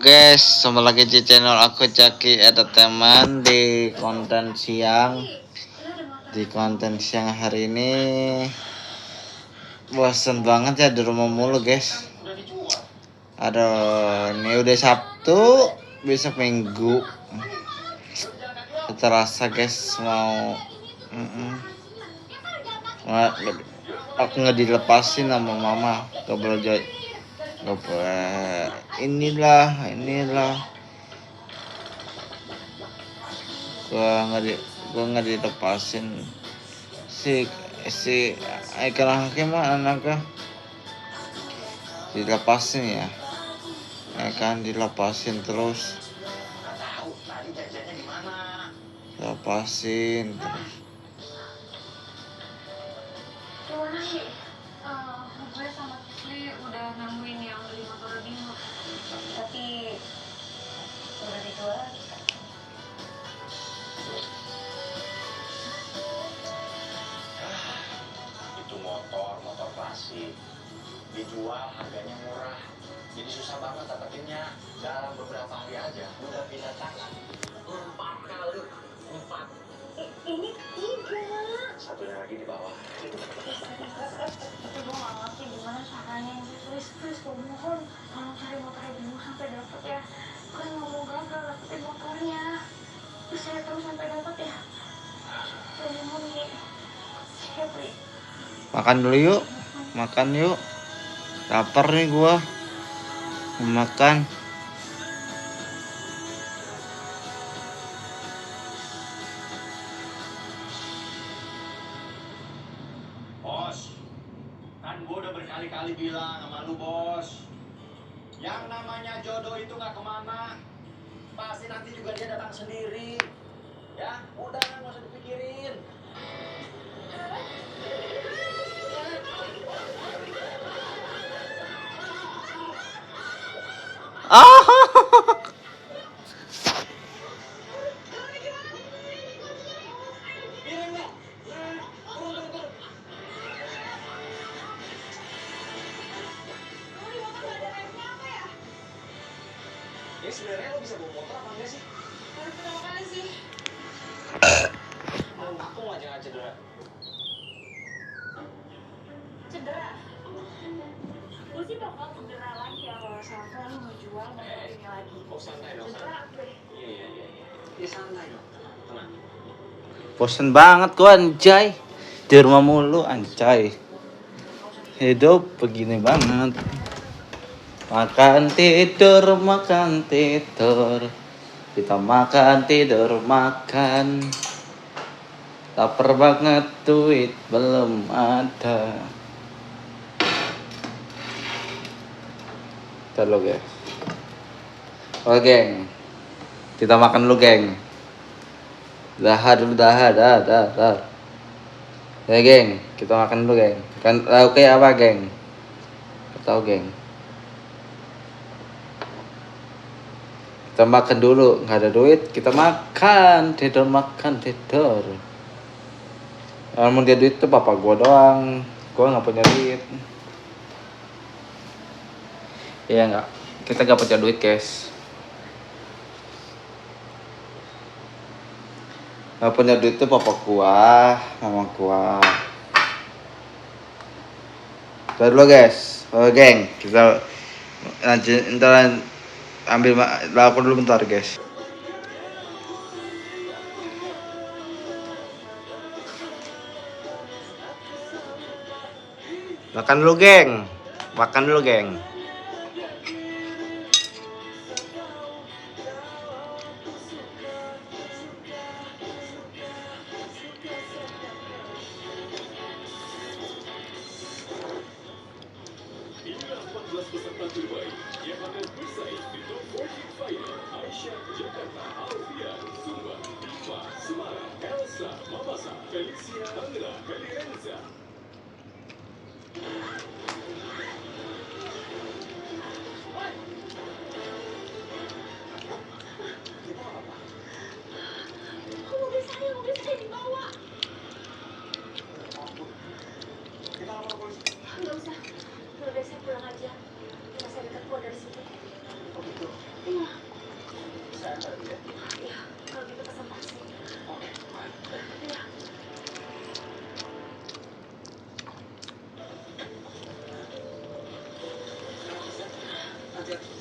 guys, kembali lagi di channel aku Jaki Entertainment di konten siang. Di konten siang hari ini bosen banget ya di rumah mulu guys. Aduh, ini udah Sabtu, besok Minggu. Terasa guys aku nggak dilepasin sama mama. Gak boleh inilah gua nggak dilepasin si ikan hakim mah anaknya dilepasin ya kan, dilepasin terus lepasin terus. Gimana sih? Gue sama Kisli udah nemuin yang beli motor Bimo, tapi udah dijual lagi kan? Itu motor klasik, dijual harganya murah, jadi susah banget dapetinnya. Dalam beberapa hari aja udah pindah tangan 4 kali. Ini 3. Satunya lagi di bawah. Tapi gue gak ngerti gimana caranya. Please gue mohon, tolong cari motor Bimo sampai dapet ya. Gue gak mau gagal dapetin motornya. Bisa ya terus sampai dapet ya. Gue mohon nih. Siap nih. Makan dulu yuk, lapar nih gua mau makan. Bos, kan gue udah berkali-kali bilang sama lu bos, yang namanya jodoh itu gak kemana, pasti nanti juga dia datang sendiri. Ya, udah gak usah dipikirin. Ini sebenarnya lo bisa bawa motor apa enggak sih? Baru pertama kali sih. Aku aja nggak cedera. Cedera. Gue sih bakal cedera lagi ya kalau sampai lu ngejual motor ini lagi. Oh santai dong. Cedera gue. Iya. Ya santai dong. Tenang. Bosen banget gua anjay, di rumah mulu anjay. Hidup begini banget. Makan tidur, kita makan tidur makan. Lapar banget, duit belum ada. Halo guys. Oke geng, kita makan dulu geng. Dah. Ya geng, kita makan dulu geng. Kan oke apa geng? Tahu geng. Kita makan dulu, nggak ada duit, kita makan tidur. Mau dia duit tuh papa gua doang, gua nggak punya duit. Iya nggak, kita nggak punya duit guys. Nggak punya duit tuh papa gua, mama gua. Udah dulu guys, geng, kita lanjut ntar ambil lapor dulu bentar guys. Makan dulu geng. Inilah 14 peserta terbaik yang akan bersaing di Top 14 Final. Aisyah, Jakarta, Alfian, Sumba, Diva, Semarang, Elsa, Mamasa, Felicia, Tangerang, Kalirenza. Mobil saya dibawa. Kita lapor polisi. Nggak usah. Udah saya pulang aja. Rumah saya dekat kok dari sini. Oh gitu. Iya. hati-hati.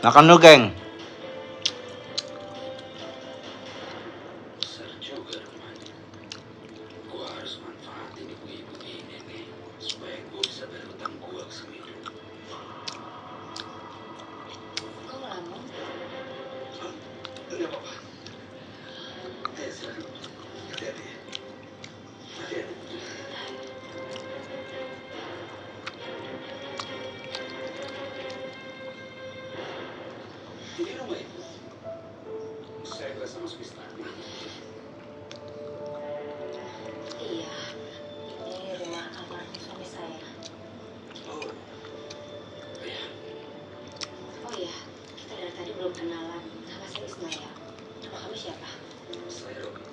Makan dulu, geng. Besar juga rumahnya. Gua harus manfaatin ibu-ibu ini nih, supaya gua bisa bayar utang gua ke Semidu. Kok ngelamun? Hah? Enggak apa-apa. Ayo, silakan. Hati-hati ya. Hati-hati. Ini rumah ibu. Saya berasa masuk istana. Iya, ini rumah almarhum suami saya. Oh, iya. Oh iya, kita dari tadi belum kenalan. Nama saya Ismaya. Nama kamu siapa? Saya Robi.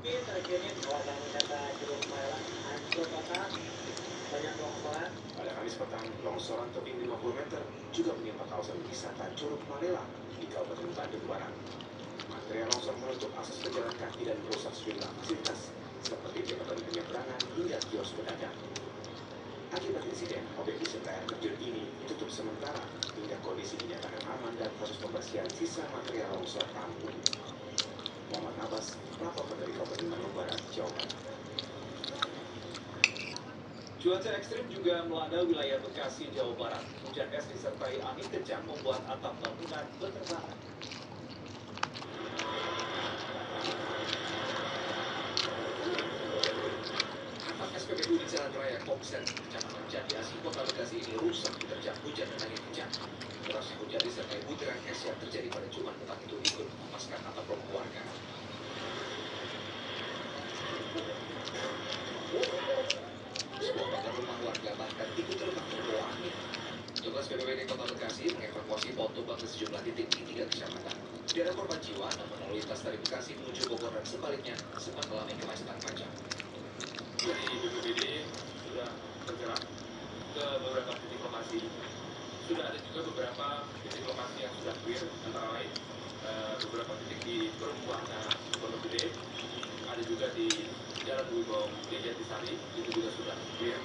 Terakhirnya kawasan wisata Curug Malang hancur total, banyak longsoran. Pada Kamis petang, longsoran tebing 50 meter juga menimpa kawasan wisata Curug Malela di Kabupaten Bandung Barat. Material longsor menutup akses pejalan kaki dan merusak sejumlah fasilitas seperti jembatan penyeberangan hingga kios pedagang. Akibat insiden, objek wisata air terjun ini ditutup sementara hingga kondisi dinyatakan aman dan proses pembersihan sisa material longsor rampung. Muhammad Abbas, melaporkan dari Kabupaten Bandung Barat, Jawa Barat. Cuaca ekstrim juga melanda wilayah Bekasi, Jawa Barat. Hujan es disertai angin kencang membuat atap bangunan berterbangan. Atap SPBU di Jalan Raya Komsen, Kecamatan Jati Asih, Kota Bekasi ini rusak diterjang hujan dan angin kencang. Derasnya hujan disertai butiran es yang terjadi pada Jumat petang itu ikut memaskan atap rumah warga. Sebuah pagar rumah warga bahkan ikut terletak terbawa angin. Petugas BPBD Kota Bekasi mengevakuasi pohon tumbang ke sejumlah titik di 3 kecamatan. Tidak ada korban jiwa, namun lalu lintas dari Bekasi menuju Bogor dan sebaliknya sempat mengalami kemacetan panjang. Dari BPBD sudah bergerak ke beberapa titik lokasi. Sudah ada juga beberapa titik lokasi yang sudah clear, antara lain beberapa titik di Perumbuana Pondok Gede, ada juga di Jalan Wibawa Jatisari, itu juga sudah clear.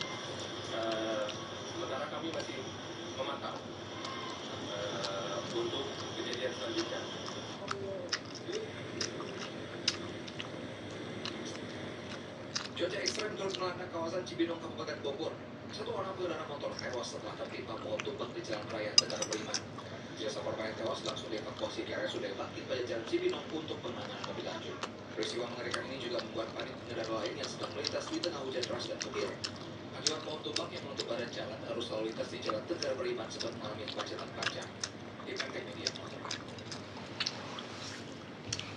Sementara kami masih memantau untuk kejadian selanjutnya. Cuaca ekstrem terus melanda kawasan Cibinong, Kabupaten Bogor. Satu orang pengendara motor tewas setelah tertimpa pohon tumbang di Jalan Raya Tegar Beriman. Jasa korban yang tewas langsung dievakuasi ke RSUD Bangkit Jalan Cibinong untuk penanganan lebih lanjut. Peristiwa mengerikan ini juga membuat panik pengendara lain yang sedang melintas di tengah hujan deras dan petir. Akibat pohon tumbang yang menutup badan jalan, arus lalu lintas di Jalan Tegar Beriman sempat mengalami kemacetan panjang. Impact Media.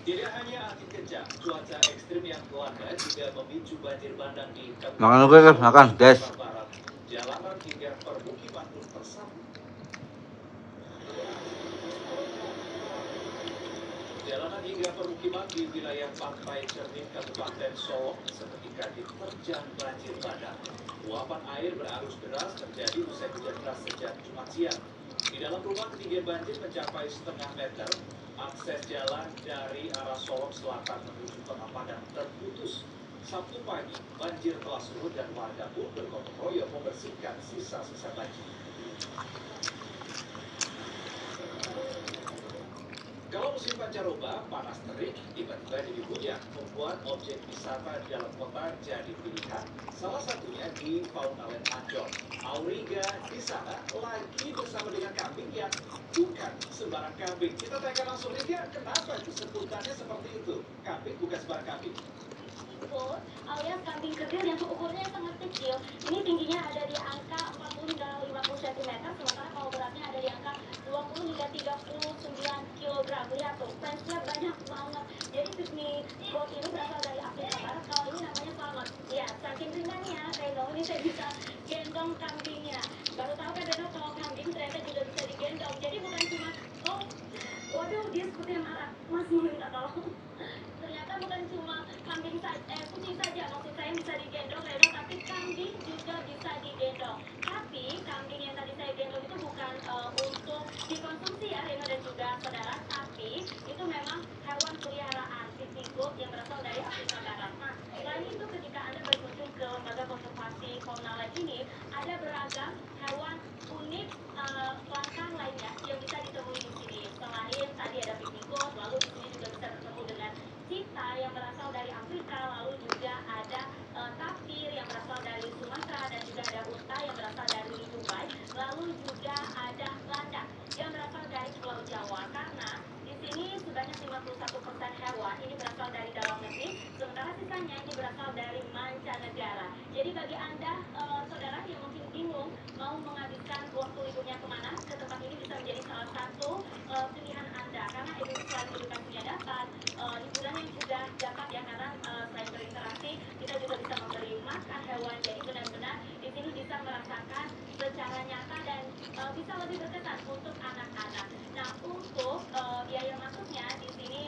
Tidak hanya angin kencang, cuaca ekstrim yang melanda juga memicu banjir bandang di Makan dulu, guys. Makan, guys. Barat. Jalanan hingga permukiman pun tersapu. Jalanan hingga permukiman di wilayah Pantai Cermin, Kabupaten Solok seketika diterjang banjir bandang. Luapan air berarus deras terjadi usai hujan deras sejak Jumat siang. Di dalam rumah ketinggian banjir mencapai setengah meter. Akses jalan dari arah Solok Selatan menuju Kota Padang terputus. Sabtu pagi, banjir telah surut dan warga pun bergotong royong membersihkan sisa-sisa banjir. Kalau musim pancaroba, panas terik, tiba-tiba jadi hujan, membuat objek wisata di dalam kota jadi pilihan. Salah satunya di Paunalet Ancol. Auriga di sana lagi bersama dengan kambing yang bukan sembarang kambing. Kita tanya langsung, Liga, kenapa sebutannya seperti itu? Kambing bukan sembarang kambing. Full alias kambing kerdil yang ukurnya sangat kecil. Ini tingginya ada di angka 40 hingga 50 cm, sementara kalau beratnya ada di angka 20 hingga 39 kg. Lihat tuh, fansnya banyak banget. Jadi piknik goat ini berasal dari Afrika Barat. Kalau ini namanya salmon. Ya, saking ringannya, kayak gini saya bisa gendong kambingnya. Baru tahu kan Beno kalau Waduh, dia seperti marah. Mas mau minta tolong. Ternyata bukan cuma kucing saja, maksud saya bisa digendong, Reno, tapi kambing juga bisa digendong. Tapi kambing yang tadi saya gendong itu bukan untuk dikonsumsi ya, Reno dan juga saudara, tapi itu memang hewan peliharaan Pitigot yang berasal dari Afrika Barat. Nah, selain itu ketika Anda berkunjung ke lembaga konservasi fauna lain ini, ada beragam hewan unik langka lainnya yang bisa ditemui di sini. Selain tadi ada Pitigot, lalu di sini juga bisa bertemu dengan cita yang berasal dari Afrika, lalu juga ada tapir yang berasal dari Sumatera, dan juga ada unta yang berasal dari Dubai, lalu juga ada landak yang berasal dari Pulau Jawa. Karena di sini sebanyak 51% hewan ini berasal dari dalam negeri, sementara sisanya ini berasal dari mancanegara. Jadi bagi Anda, saudara yang mungkin bingung mau menghabiskan waktu liburnya kemana, ke tempat ini bisa menjadi salah satu pilihan Anda. Karena selain edukasinya dapat, hiburannya juga dapat ya, karena selain berinteraksi, kita juga bisa memberi makan hewan. Jadi benar-benar di sini bisa merasakan secara nyata dan bisa lebih berkesan untuk anak-anak. Nah, untuk biaya masuknya di sini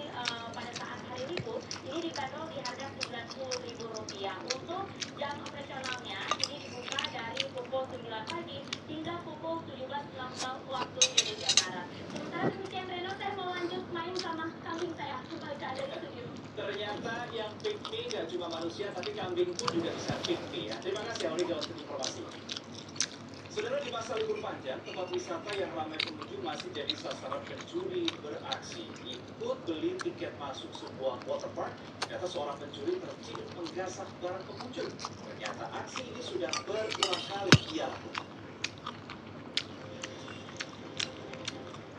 pada saat hari libur ini dibanderol di harga Rp90.000. Untuk jam operasionalnya ini dibuka dari pukul 9 pagi hingga pukul 17.00 waktu Indonesia Barat. Sementara demikian, Reno, saya mau lanjut main sama kambing saya kembali ke Anda di studio. Ternyata yang pick me nggak cuma manusia, tapi kambing pun juga bisa pick me ya. Terima kasih Aurika untuk informasi. Saudara, di masa libur panjang, tempat wisata yang ramai pengunjung masih jadi sasaran pencuri beraksi. Ikut beli tiket masuk sebuah waterpark, ternyata seorang pencuri terciduk menggasak barang pengunjung. Ternyata aksi ini sudah berulang kali ia lakukan.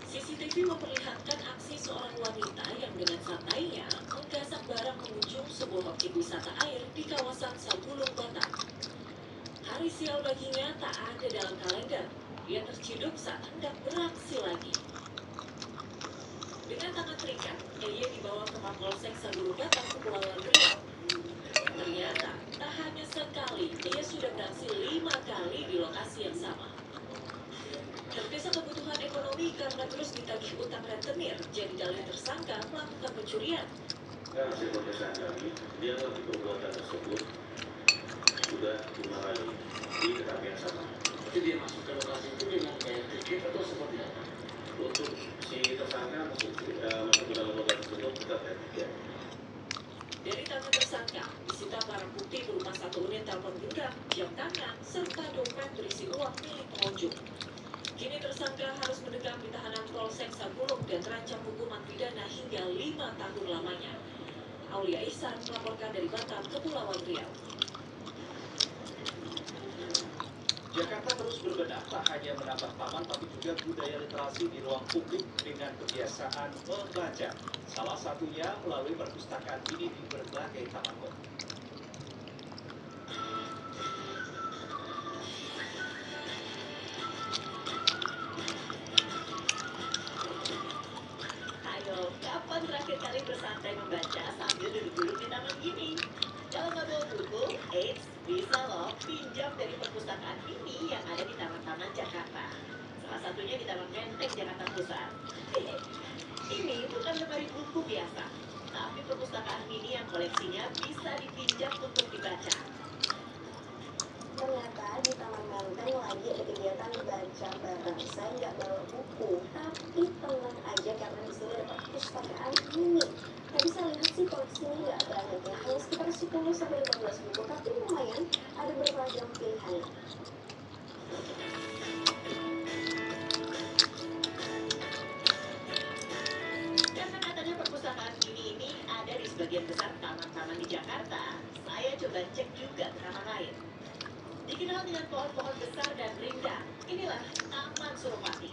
CCTV memperlihatkan aksi seorang wanita yang dengan santainya menggasak barang pengunjung sebuah objek wisata air di kawasan Sabulung, Batam. Hari sial baginya tak ada dalam kalender. Dia terciduk saat hendak beraksi lagi. Dengan tangan terikat, ia dibawa ke Mapolsek Sabulung Batam, Kepulauan Riau. Ternyata tak hanya sekali, ia sudah beraksi 5 kali di lokasi yang sama. Tergesa kebutuhan ekonomi karena terus ditagih utang rentenir, jadi dalih tersangka melakukan pencurian. Dan hasil pemeriksaan kami, dia melakukan perbuatan tersebut sudah 5 kali di tempat yang sama. Jadi dia masuk ke lokasi itu dengan kayak tiket atau seperti apa? Untuk si tersangka masuk ke dalam lokasi tersebut kita kayak tiket. Dari tangan tersangka, disita barang bukti berupa 1 unit telepon genggam, jam tangan, serta dompet berisi uang milik pengunjung. Kini tersangka harus mendekam di tahanan Polsek Sabulung dan terancam hukuman pidana hingga 5 tahun lamanya. Aulia Ihsan melaporkan dari Batam, Kepulauan Riau. Jakarta terus berbenah, tak hanya menambah taman tapi juga budaya literasi di ruang publik dengan kebiasaan membaca. Salah satunya melalui perpustakaan ini di berbagai taman kota. Ayo, kapan terakhir kali bersantai membaca sambil duduk-duduk di taman gini? Kalau nggak bawa buku, bisa loh pinjam dari perpustakaan ini yang ada di taman-taman Jakarta. Salah satunya di Taman Menteng, Jakarta Pusat. Ini bukan lemari buku biasa, tapi perpustakaan mini yang koleksinya bisa dipinjam untuk dibaca. Ternyata di Taman Menteng lagi ada kegiatan baca bareng. Saya nggak bawa buku, tapi tenang aja karena di sini ada perpustakaan mini. Tadi saya lihat sih koleksinya nggak banyak ya, hanya sekitar 10-15 buku, tapi lumayan ada beragam pilihan. Karena katanya perpustakaan mini ini ada di sebagian besar taman-taman di Jakarta, saya coba cek juga ke taman lain. Dikenal dengan pohon-pohon besar dan rindang, inilah Taman Suropati.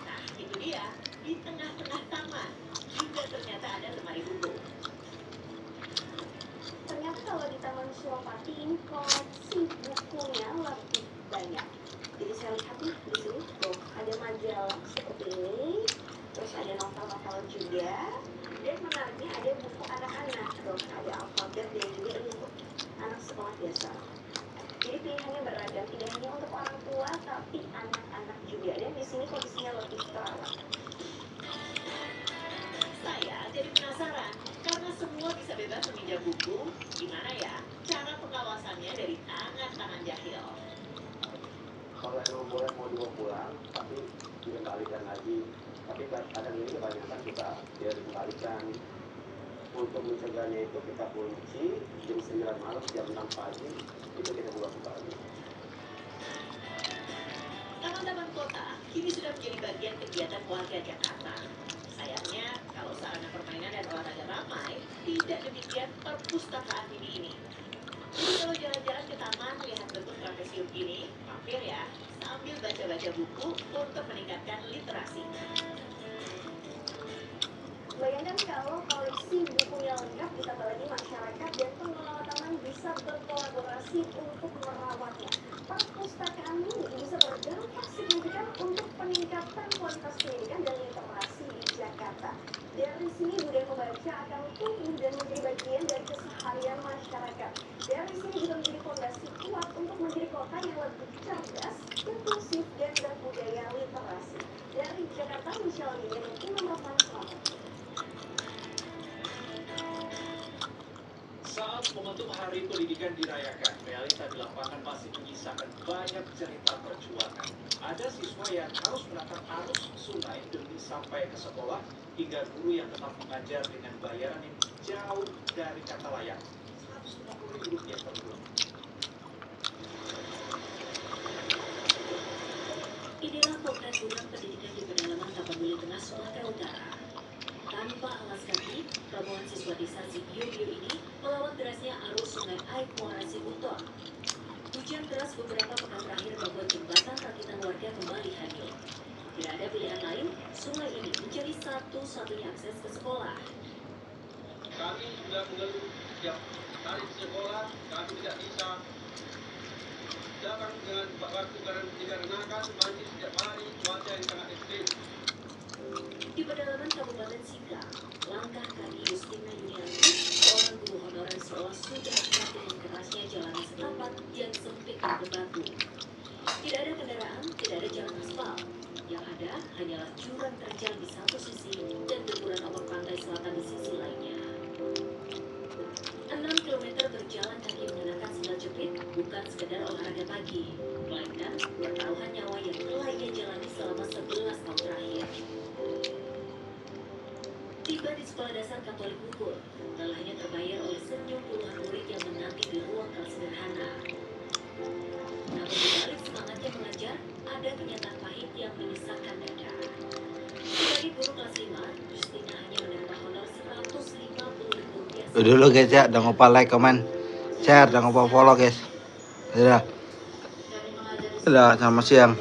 Nah, itu dia, di tengah-tengah taman juga ternyata ada lemari buku. Ternyata kalau di Taman Suropati ini koleksi bukunya lebih banyak. Jadi saya lihat nih di sini tuh ada majalah seperti ini, terus ada novel-novel juga, dan menariknya ada buku anak-anak tuh, ada alfabet dan juga ini tuh anak sekolah biasa. Jadi pilihannya beragam, tidak hanya untuk orang tua tapi anak-anak juga, dan di sini kondisinya lebih terawat. bisa bebas meminjam buku, gimana ya cara pengawasannya dari tangan-tangan jahil? Kalau emang boleh mau dibawa pulang, tapi dikembalikan lagi. Tapi kadang ini kebanyakan suka dia dikembalikan. Untuk mencegahnya itu kita kunci jam 9 malam, jam 6 pagi itu kita buka kembali. Taman-taman kota kini sudah menjadi bagian kegiatan warga Jakarta. Sayangnya, kalau sarana permainan dan olahraga ramai, tidak demikian perpustakaan ini. Jadi kalau jalan-jalan ke taman melihat bentuk trapesium ini, mampir ya, sambil baca-baca buku untuk meningkatkan literasi. Bayangkan kalau koleksi bukunya lengkap, ditambah lagi masyarakat dan pengelola taman bisa berkolaborasi untuk merawatnya. Perpustakaan ini bisa berdampak signifikan untuk peningkatan kualitas pendidikan dan literasi di Jakarta. Dari sini budaya membaca akan tumbuh dan menjadi bagian dari keseharian masyarakat. Dari sini juga menjadi fondasi kuat untuk menjadi kota yang lebih cerdas, inklusif, dan berbudaya literasi. Dari Jakarta, Michelle Lini dan Imam Rafan, selamat. Saat momentum Hari Pendidikan dirayakan, realita di lapangan masih menyisakan banyak cerita perjuangan. Ada siswa yang harus menatap arus sungai demi sampai ke sekolah, hingga guru yang tetap mengajar dengan bayaran yang jauh dari kata layak, Rp150.000 per bulan. Inilah potret gudang pendidikan di pedalaman Tapanuli Tengah, Sumatera Utara. Tanpa alas kaki, rombongan siswa desa Sibiu-Biu ini melawan derasnya arus sungai Aik Muara Cibuton. Hujan deras beberapa pekan terakhir membuat jembatan rakitan warga kembali hanyut. Tidak ada pilihan lain, sungai ini menjadi satu-satunya akses ke sekolah. Kami sudah mengeluh setiap hari sekolah, kami tidak bisa datang dengan waktu dikarenakan banjir setiap hari, cuaca yang sangat ekstrim. Di pedalaman Kabupaten Sika, langkah kaki Justina Yuniarti, seorang guru honorer sekolah, sudah dekat dengan kerasnya jalanan setapak yang sempit dan berbatu. Tidak ada kendaraan, tidak ada jalan aspal. Yang ada hanyalah jurang terjal di satu sisi dan deburan ombak pantai selatan di sisi lainnya. 6 kilometer berjalan kaki mengenakan sandal jepit bukan sekedar olahraga pagi, melainkan pertaruhan nyawa yang telah ia jalani selama 11 tahun terakhir. Tiba di sekolah dasar Katolik Bogor, lelahnya terbayar oleh senyum puluhan murid yang menanti di ruang kelas sederhana. Namun di balik semangatnya mengajar, ada kenyataan pahit yang menyesakkan dada. Sebagai guru kelas 5, Justina hanya menerima honor Rp150.000. Dulu guys ya, jangan lupa like, comment, share, jangan lupa follow guys. Dadah. Dadah, selamat siang.